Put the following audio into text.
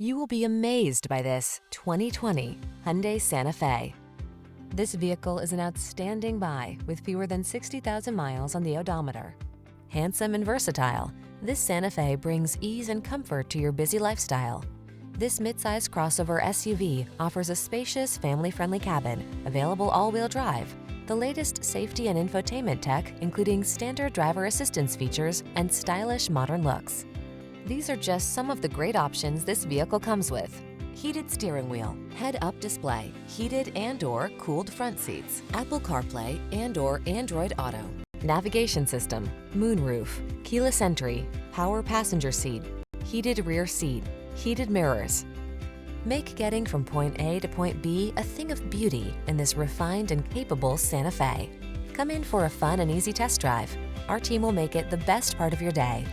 You will be amazed by this 2020 Hyundai Santa Fe. This vehicle is an outstanding buy with fewer than 60,000 miles on the odometer. Handsome and versatile, this Santa Fe brings ease and comfort to your busy lifestyle. This midsize crossover SUV offers a spacious, family-friendly cabin, available all-wheel drive, the latest safety and infotainment tech, including standard driver assistance features and stylish modern looks. These are just some of the great options this vehicle comes with: heated steering wheel, head-up display, heated and/or cooled front seats, Apple CarPlay and/or Android Auto, navigation system, moonroof, keyless entry, power passenger seat, heated rear seat, heated mirrors. Make getting from point A to point B a thing of beauty in this refined and capable Santa Fe. Come in for a fun and easy test drive. Our team will make it the best part of your day.